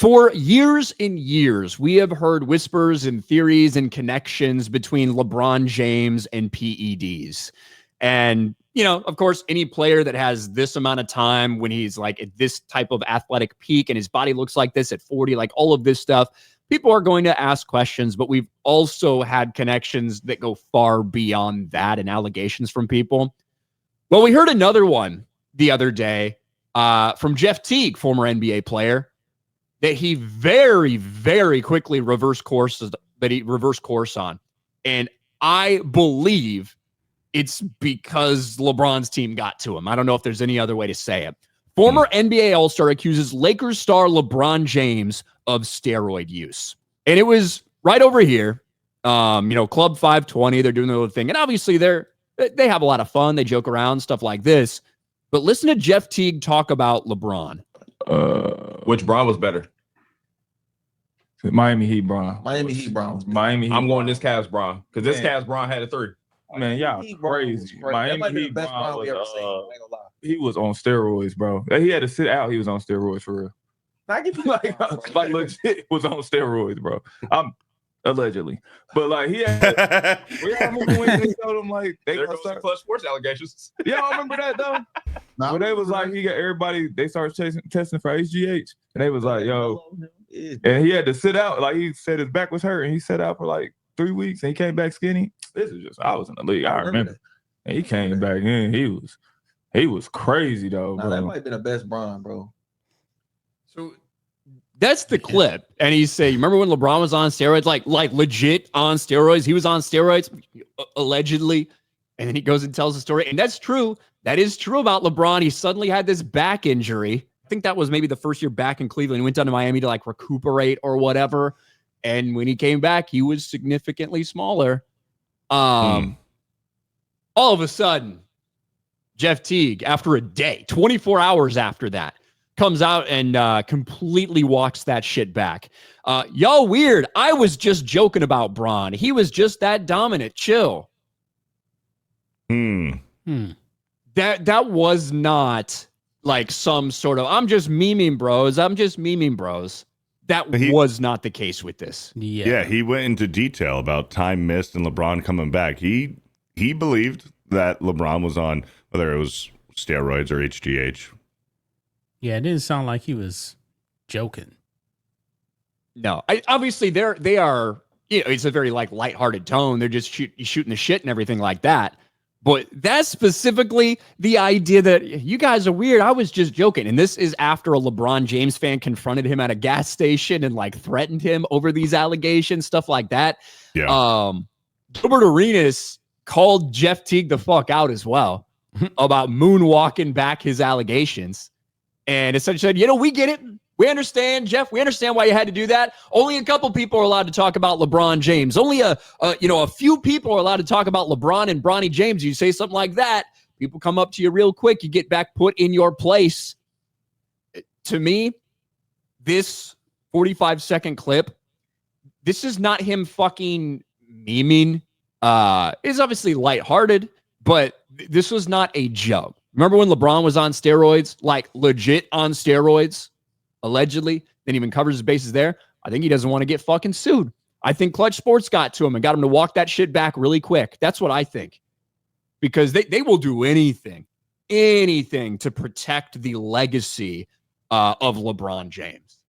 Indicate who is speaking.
Speaker 1: For years and years, we have heard whispers and theories and connections between LeBron James and PEDs. And, you know, of course, any player that has this amount of time when he's like at this type of athletic peak and his body looks like this at 40, like all of this stuff, people are going to ask questions. But we've also had connections that go far beyond that and allegations from people. Well, we heard another one the other day from Jeff Teague, former NBA player, that he very, very quickly reversed course on. And I believe it's because LeBron's team got to him. I don't know if there's any other way to say it. Former NBA All-Star accuses Lakers star LeBron James of steroid use. And it was right over here. Club 520, they're doing their little thing. And obviously they have a lot of fun. They joke around, stuff like this. But listen to Jeff Teague talk about LeBron.
Speaker 2: Which Bron was better?
Speaker 3: Miami Heat Bron.
Speaker 2: Miami Heat Bron.
Speaker 3: Miami Heat.
Speaker 2: I'm going this Cavs Bron because this Cavs Bron had a 3.
Speaker 3: Man, y'all crazy. Miami Heat Bron was, he was on steroids, bro. He had to sit out. He was on steroids for real. Like legit was on steroids, bro. Allegedly, but like he had. We remember when they told him like
Speaker 2: there goes the Clutch Sports allegations.
Speaker 3: Yeah, I remember that though. When they was like he got everybody, they started testing for HGH, and they was like, yo, and he had to sit out. Like he said his back was hurt, and he sat out for like 3 weeks, and he came back skinny. This is just I was in the league. I remember, and he came back in. He was crazy though.
Speaker 4: Nah, that might have been the best Bron, bro.
Speaker 1: So that's the clip. And he's saying, remember when LeBron was on steroids, like legit on steroids? He was on steroids, allegedly. And then he goes and tells the story. And that's true. That is true about LeBron. He suddenly had this back injury. I think that was maybe the first year back in Cleveland. He went down to Miami to like recuperate or whatever. And when he came back, he was significantly smaller. All of a sudden, Jeff Teague, after a day, 24 hours after that, comes out and completely walks that shit back. Y'all weird. I was just joking about Bron. He was just that dominant. Chill. That was not like some sort of, I'm just memeing bros. That was not the case with this.
Speaker 5: Yeah, he went into detail about time missed and LeBron coming back. He believed that LeBron was on, whether it was steroids or HGH.
Speaker 6: Yeah, it didn't sound like he was joking.
Speaker 1: No, obviously they are. It's a very like lighthearted tone. They're just shooting the shit and everything like that. But that's specifically the idea that you guys are weird. I was just joking. And this is after a LeBron James fan confronted him at a gas station and like threatened him over these allegations, stuff like that.
Speaker 5: Yeah.
Speaker 1: Gilbert Arenas called Jeff Teague the fuck out as well about moonwalking back his allegations. And essentially said, we get it. We understand, Jeff. We understand why you had to do that. Only a couple people are allowed to talk about LeBron James. Only a few people are allowed to talk about LeBron and Bronny James. You say something like that, people come up to you real quick. You get back put in your place. To me, this 45-second clip, this is not him fucking memeing. It's obviously lighthearted, but this was not a joke. Remember when LeBron was on steroids, like legit on steroids? Allegedly, then even covers his bases there. I think he doesn't want to get fucking sued. I think Clutch Sports got to him and got him to walk that shit back really quick. That's what I think. Because they will do anything to protect the legacy of LeBron James.